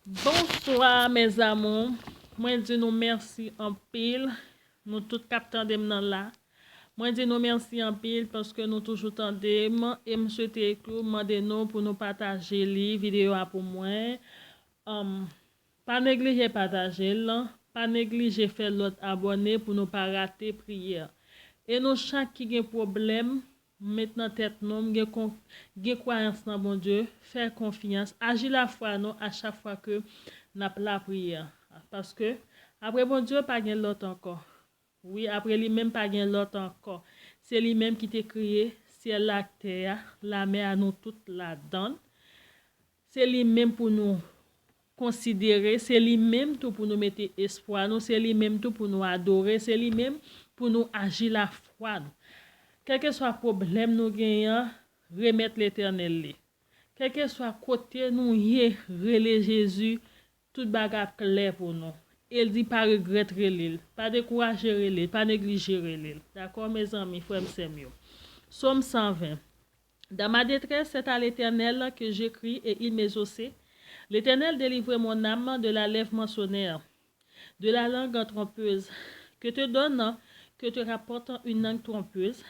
Bonsoir mes amours. Moi dis nous merci en pile. Nous tout capteurs de là. Moi dis nous merci en pile parce que nous toujours tendem et me souhaiter que demander nous pour nous partager les vidéos pour moi. Pas négliger partager là, pas négliger faire l'autre abonné pour ne pas rater prière. Et nous chaque qui a problème maintenant tête nous gen croyance dans bon Dieu, faire confiance, agir la foi nous à chaque fois que n'a la prière parce que après bon Dieu pas gen l'autre encore. Oui, après lui même pas gen l'autre encore. C'est lui même qui t'a créé ciel la terre, la mer à nous toutes la donne. C'est lui même pour nous considérer, c'est lui même tout pour nous mettre espoir, nous c'est lui même tout pour nous adorer, c'est lui même pour nous agir la foi. Quel que soit problème nous gagnons, remettre l'Éternel. Quel que soit côté nous y relais Jésus, tout bagarre clair pour nous. Il dit pas regretter l'île, pas décourager l'île, pas négliger l'île. D'accord mes amis, frères et sœurs. Psaume 120. Dans ma détresse, c'est à l'Éternel que j'écris et il m'exauce. L'Éternel délivre mon âme de la lèvre mensonnière, de la langue trompeuse, que te rapporte une langue trompeuse,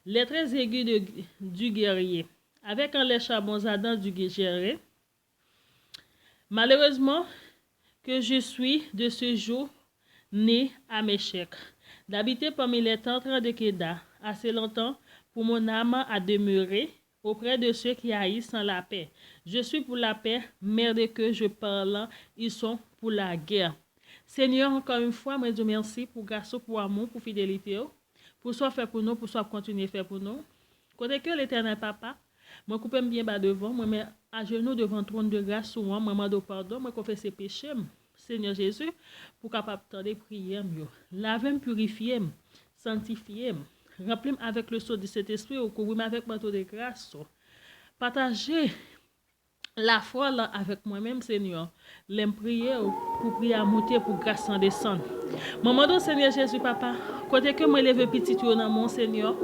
les traits aigus du guerrier, avec un lait charbonzadant du guerrier. Malheureusement, que je suis de ce jour né à Méchec, d'habiter parmi les tentres de Kéda, assez longtemps pour mon âme à demeurer auprès de ceux qui haïssent la paix. Je suis pour la paix, mais dès que je parle, ils sont pour la guerre. Seigneur, encore une fois, moi je vous remercie pour grâce, pour amour, pour fidélité, pour soit fait pour nous, pour soit continuer faire pour nous. Côté que l'Éternel Papa, moi coupe bien bas devant, moi mets à genoux devant le trône de grâce sur moi, moi demande pardon, moi confesse ses péchés, Seigneur Jésus, pour capable de prier mieux. Lave-moi, purifier, sanctifier, remplis-moi avec le sceau de cet esprit, ou couvrir avec manteau de grâce. Partagez la foi là avec moi-même, Seigneur. L'aime prier pour prier à monter pour grâce en descendre. Maman, Seigneur Jésus, Papa, côté que moi lève petit dans mon Seigneur,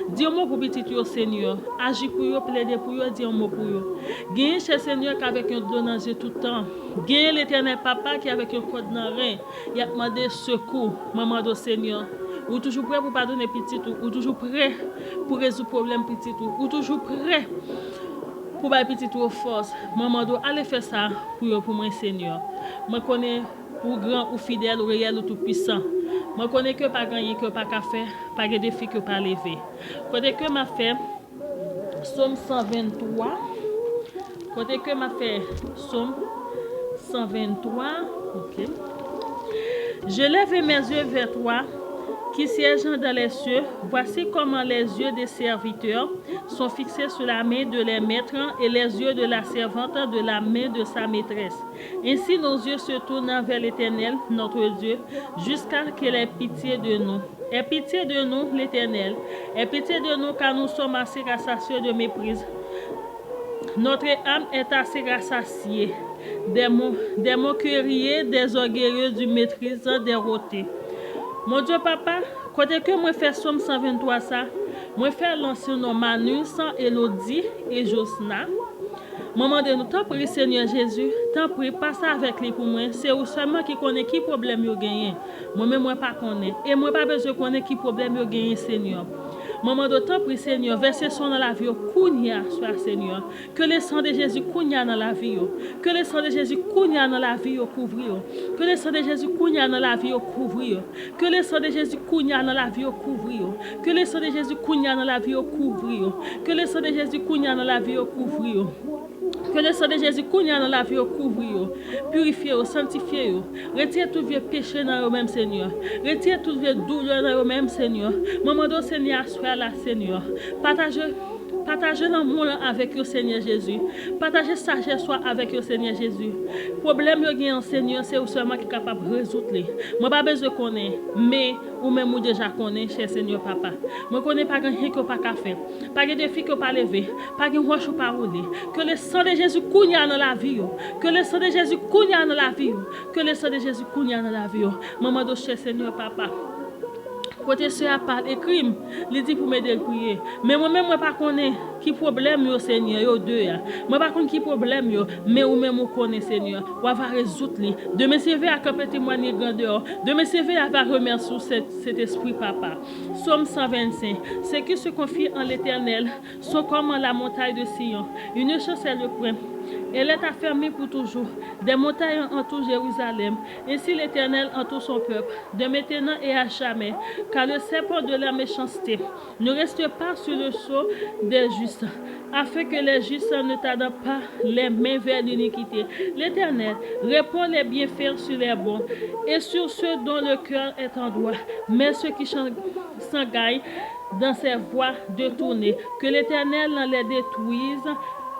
dis-moi pour petit Seigneur, agis pour eux, plaider pour eux, dis-moi pour eux. Gagne chez Seigneur qui avec un don dans tout le temps. Gagne l'Éternel Papa qui avec un code dans rein. Il a demandé secours, maman, Seigneur. Ou toujours prêt pour pardonner petit ou toujours prêt pour résoudre problème petit ou toujours prêt pour ba petit ou force. Maman do allez faire ça pour moi Seigneur. Moi connais pour grand ou fidèle ou réel ou tout puissant. Moi connais que pas gagner que pas qu'à faire, pas de défi que pas lever. Côté que m'a fait Psaume 123. Côté que m'a fait Psaume 123. OK. Je lève mes yeux vers toi qui siège dans les cieux. Voici comment les yeux des serviteurs sont fixés sur la main de les maîtres et les yeux de la servante de la main de sa maîtresse. Ainsi nos yeux se tournent vers l'Éternel, notre Dieu, jusqu'à qu'il ait pitié de nous. Aie pitié de nous, l'Éternel. Aie pitié de nous, car nous sommes assez rassasiés de méprise. Notre âme est assez rassasiée des moqueries, des orgueilleux, du maîtrise, des rotés. Mon Dieu, Papa, quand que moi fais Somme 123 ça, moi fais l'ancien nom Manus, Elodie et Josna. Maman de nous, t'en prie Seigneur Jésus, t'en prie, passe avec lui pour moi. C'est ou seulement qui connaît qui problème yo gagné. Moi-même, moi pas connaît. Et moi pas besoin de connaître qui problème yo gagné, Seigneur. Maman de temps prie Seigneur, verser son dans la vie, kounya soit Seigneur. Que le sang de Jésus kounya dans la vie. Que le sang de Jésus kounya dans la vie couvrir. Que le sang de Jésus kounya dans la vie couvrir. Que le sang de Jésus kounya dans la vie couvrir. Que le sang de Jésus kounya dans la vie couvrir. Que le sang de Jésus kounya dans la vie couvrir. Que le sang de Jésus kounya dans la vie couvrir. Purifier, sanctifier. Retire tout vieux péché dans eux-mêmes, Seigneur. Retire tout vieux douleur dans eux-mêmes, Seigneur. Maman do Seigneur, sois là, Seigneur. Partagez l'amour avec le Seigneur Jésus. Partagez sagesse avec le Seigneur Jésus. Problème yo gen Seigneur, c'est seulement qui est capable de résoudre. Moi pas besoin de connaître, mais ou même ou déjà connaît, cher Seigneur Papa. Moi connais pas rien que pas faire. Pas de défi que pas lever, pas de roche pas rouler. Que le sang de Jésus kounya dans la vie. Que le sang de Jésus kounya dans la vie. Que le sang de Jésus kounya dans la vie. Maman de cher Seigneur Papa. Côté sœur parle écrit, il dit pour m'aider à prier. Mais moi-même, moi pas connais qui problème yo Seigneur yo deux ya. Moi pas connais qui problème yo, mais ou même ou connais Seigneur. Ou va résoudre li. De me servir à camper témoigner grandeur. De me servir à remercier cet esprit papa. Somme 125. C'est qui se confie en l'Éternel sont comme la montagne de Sion. Une chancelle le point. Elle est affermie pour toujours. Des montagnes entourent Jérusalem. Ainsi l'Éternel entoure son peuple, de maintenant et à jamais. Car le serpent de la méchanceté ne reste pas sur le sceau des justes, afin que les justes ne tardent pas les mains vers l'iniquité. L'Éternel répond les bienfaits sur les bons et sur ceux dont le cœur est en droit. Mais ceux qui s'engaillent dans ses voies détournées, que l'Éternel les détruise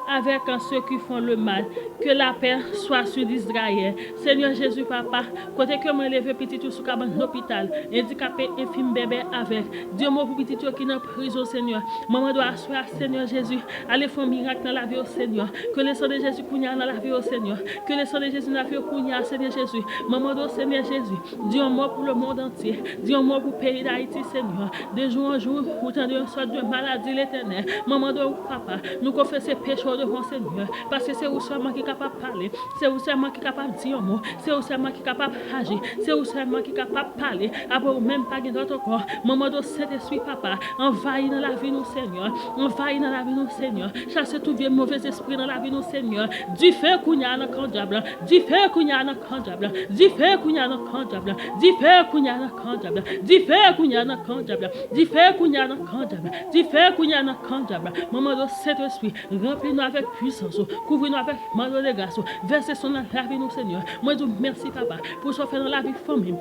avec ceux qui font le mal. Que la paix soit sur Israël. Seigneur Jésus, papa, côté que moi levé petit tout sous l'hôpital, handicapé, infime bébé avec. Dieu moi pour petit tout qui est en prison, Seigneur. Maman doit asseoir, Seigneur Jésus. Allez faire un miracle dans la vie au Seigneur. Que le sang de Jésus couille dans la vie au Seigneur. Que le sang de Jésus dans la vie couille, Seigneur Jésus. Maman doit, Seigneur Jésus. Dieu moi pour le monde entier. Dieu moi pour le pays d'Haïti, Seigneur. De jour en jour, autant de sorte de maladie l'éternel. Maman doit, papa, nous confessons péchés devant Seigneur, parce que c'est vous seulement qui est capable de parler, c'est vous seulement qui est capable de dire un mot, c'est vous seulement qui est capable d'agir, c'est vous seulement qui est capable de parler, après vous même pas d'autre corps. Maman de cet esprit, papa, envahit dans la vie nous, Seigneur, envahit dans la vie nous, Seigneur, chasse tout vieux mauvais esprit dans la vie nous, Seigneur, du feu qu'on y a dans le diable, du feu qu'on y a dans le diable, du feu qu'on y a dans le diable, du feu qu'on y a dans le diable, du feu qu'on y a dans le diable, du feu qu'on y a dans le diable, du feu qu'on y a dans le diable. Maman de cet esprit, remplis-nous avec puissance, couvre-nous avec manteau de grâce, versez son dans la vie nous, Seigneur. Moi, je vous remercie, papa, pour ce faire dans la vie famille.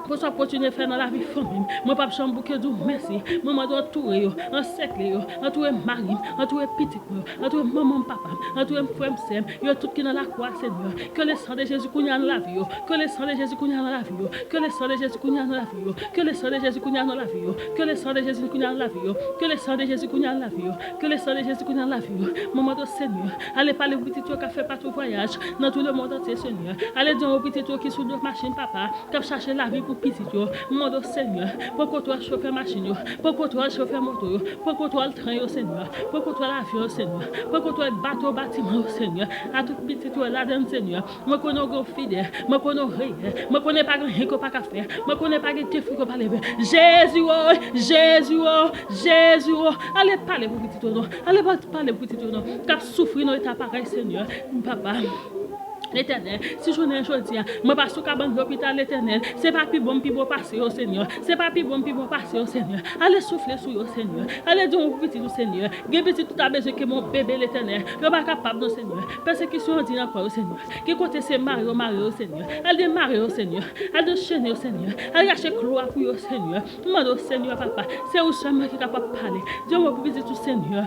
Pour ça continuer à faire dans la vie famille. Moi pas chambre que Dieu merci. Maman doit entourer yo, encercler yo, entourer mari, entourer petit yo, entourer maman papa, entourer frère sœur, yo tout qui dans la croix Seigneur. Que le sang de Jésus coule dans la vie yo, que le sang de Jésus coule dans la vie yo, que le sang de Jésus coule dans la vie yo, que le sang de Jésus coule dans la vie yo, que le sang de Jésus coule dans la vie yo, que le sang de Jésus coule dans la vie yo, que le sang de Jésus coule dans la vie yo. Maman doit Seigneur, allez parler au petit yo qui fait pas tout voyage dans tout le monde entier Seigneur. Allez dire au petit yo qui sous deux machines papa, qui chercher la vie pour petit yo, mon Seigneur, pour que toi chauffer machine yo, pour que toi chauffer moto yo, pour que toi le train yo Seigneur, pour que toi l'avion Seigneur, pour que toi le bateau bâtiment Seigneur, à tout petit toi là-dedans Seigneur, moi connais gros fidèle, moi connais rien, moi connais pas rien qu'on pas faire, moi connais pas des défis qu'on pas lever. Jésus oh, Jésus oh, Jésus oh, allez parler pour petit toi, allez parler pour petit toi, cap souffrir dans état pareil Seigneur, papa. L'Éternel, si je ne dis pas, je passe au cabane de l'hôpital, l'Éternel, c'est pas plus bon, plus beau passer au Seigneur, c'est pas plus bon, plus beau passer au Seigneur. Allez souffler sur le Seigneur, allez dire au petit du Seigneur, que petit tout a besoin que mon bébé, l'Éternel, ne pas capable de Seigneur. Persécution, on dit encore au Seigneur, que côté c'est mari au Seigneur, allez démarrer au Seigneur, allez déchaîner au Seigneur, allez acheter cloire pour le Seigneur. Demande au Seigneur, papa, c'est où seulement qui est capable de parler. Dieu va petit tout Seigneur,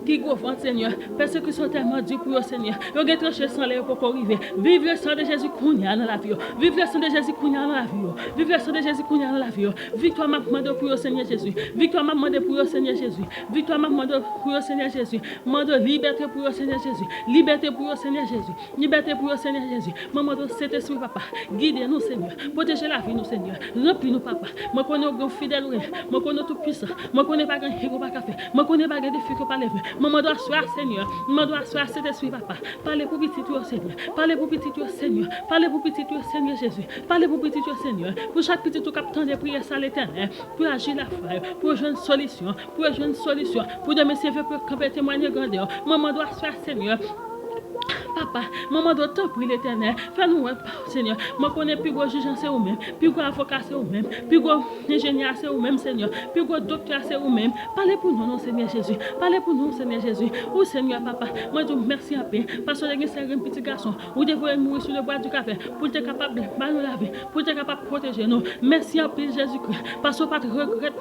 qui gouverne Seigneur, persécution tellement dure pour le Seigneur, il y a tranché sans l'air pour arriver. Vive le sang de Jésus Kounia dans la vie. Vive le sang de Jésus Kounia dans la vie. Vive le sang de Jésus Kounia dans la vie. Victoire m'a demandé pour le Seigneur Jésus. Victoire m'a demandé pour le Seigneur Jésus. Victoire m'a demandé pour le Seigneur Jésus. Mande liberté pour le Seigneur Jésus. Liberté pour le Seigneur Jésus. Liberté pour le Seigneur Jésus. Maman de cet esprit papa. Guidez-nous Seigneur. Protégez la vie nous Seigneur. Remplis-nous papa. Moi connais grand fidèle. Moi connais tout puissant. Moi connais pas grand héros pas café. Moi connais pas grand défi que pas lever. Maman doit asseoir Seigneur. Maman doit asseoir cet esprit papa. Parlez pour petit tout Seigneur. Parlez pour petit tout Seigneur. Parlez pour petit tout Seigneur Jésus. Parlez pour petit tout Seigneur. Pour chaque petit tout captant de prières à l'Éternel. Pour agir la foi. Pour jouer une solution. Pour jouer une solution. Pour demain servir pour camper témoigner grandeur. Maman doit asseoir Seigneur. Papa, maman doit te prier l'Éternel. Fais-nous, Seigneur. Moi, connais plus gros juge, c'est vous-même. Plus gros avocat, c'est vous-même. Plus gros ingénieur, c'est vous-même, Seigneur. Plus gros docteur, c'est vous-même. Parlez pour nous, non, Seigneur Jésus. Parlez pour nous, Seigneur Jésus. Oh, Seigneur, papa, moi, je vous remercie à peine. Parce que c'est un petit garçon. Vous devez mourir sur le bois du café. Pour être capable de nous laver. Pour être capable de protéger nous. Merci à peine, Jésus-Christ. Parce que pas de regret.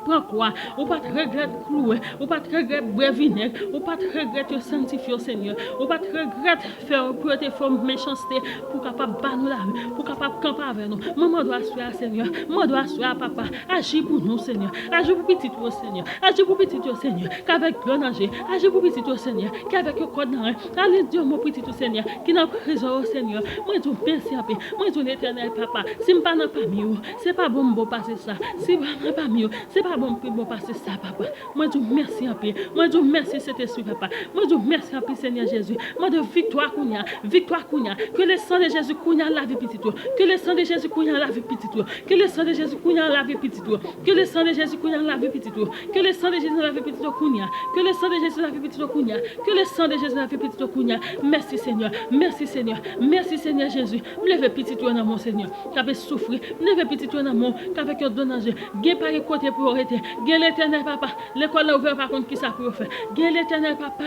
prendre quoi, ou pas regretter clouer, ou pas regretter boire vinaigre, ou pas regretter sanctifier Seigneur, ou pas regretter faire pour te forme méchanceté pour capable battre nous la rue, pour capable camper avec nous. Maman doit assurer Seigneur, maman doit assurer papa, agis pour nous Seigneur, agis pour petit toi Seigneur, agis pour petit toi Seigneur, qu'avec grand danger, agis pour petit toi Seigneur, qu'avec le code dans allez Dieu mon petit toi Seigneur, qui n'a prison Seigneur, moi je merci à paix, moi je l'éternel papa, si m'pas n'a pas mieux, c'est pas bon bon passer ça, si m'pas pas mieux, c'est pas bon bon passer ça papa, moi je merci à paix, moi je merci cet esprit papa, moi je merci à paix Seigneur Jésus, moi de victoire kounya, que le sang de Jésus kounya la vie petit toi, que le sang de Jésus kounya la vie petit toi, que le sang de Jésus kounya la vie petit toi, que le sang de Jésus kounya la vie petit toi, que le sang de Jésus la vie petit toi kounya, que le sang de Jésus la vie petit toi kounya, que le sang de Jésus la vie petit toi kounya. Merci Seigneur, merci Seigneur, merci Seigneur Jésus. Me lève petit toi dans mon Seigneur, qui avait souffert, me lève petit toi dans mon, qui avec un danger, gain par côté pour arrêter, gain l'éternel papa, l'école a ouvert par contre qui ça pour faire, gain l'éternel papa.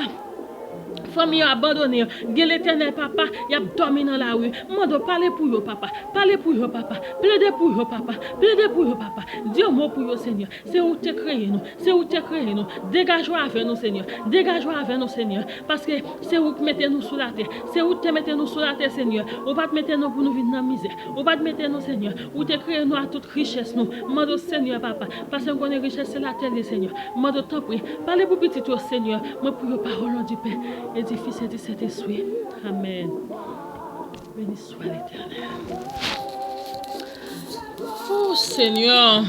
Famille abandonnée, Dieu l'éternel papa, y a dormi dans la rue. Moi de parler pour yo papa, parler pour yo papa, plaider pour yo papa, plaider pour yo papa. Dieu mot pour yo Seigneur. C'est où tu créé nous, c'est où tu créé nous. Dégage-toi avec nous Seigneur, dégage-toi avec nous Seigneur, parce que c'est où tu mettez nous sous la terre, c'est où tu mettez nous sous la terre Seigneur. On va te mettre nous pour nous vivre dans la misère, on va te mettre nous Seigneur, où tu créé nous à toute richesse nous. Moi de Seigneur papa, parce qu'on est richesse c'est la terre Seigneur. Moi de t'en prie, parlez pour petit toi Seigneur, moi pour yo parole du Père. Et du Fils et du Saint-Esprit. Amen. Béni soit l'Éternel. Oh Seigneur.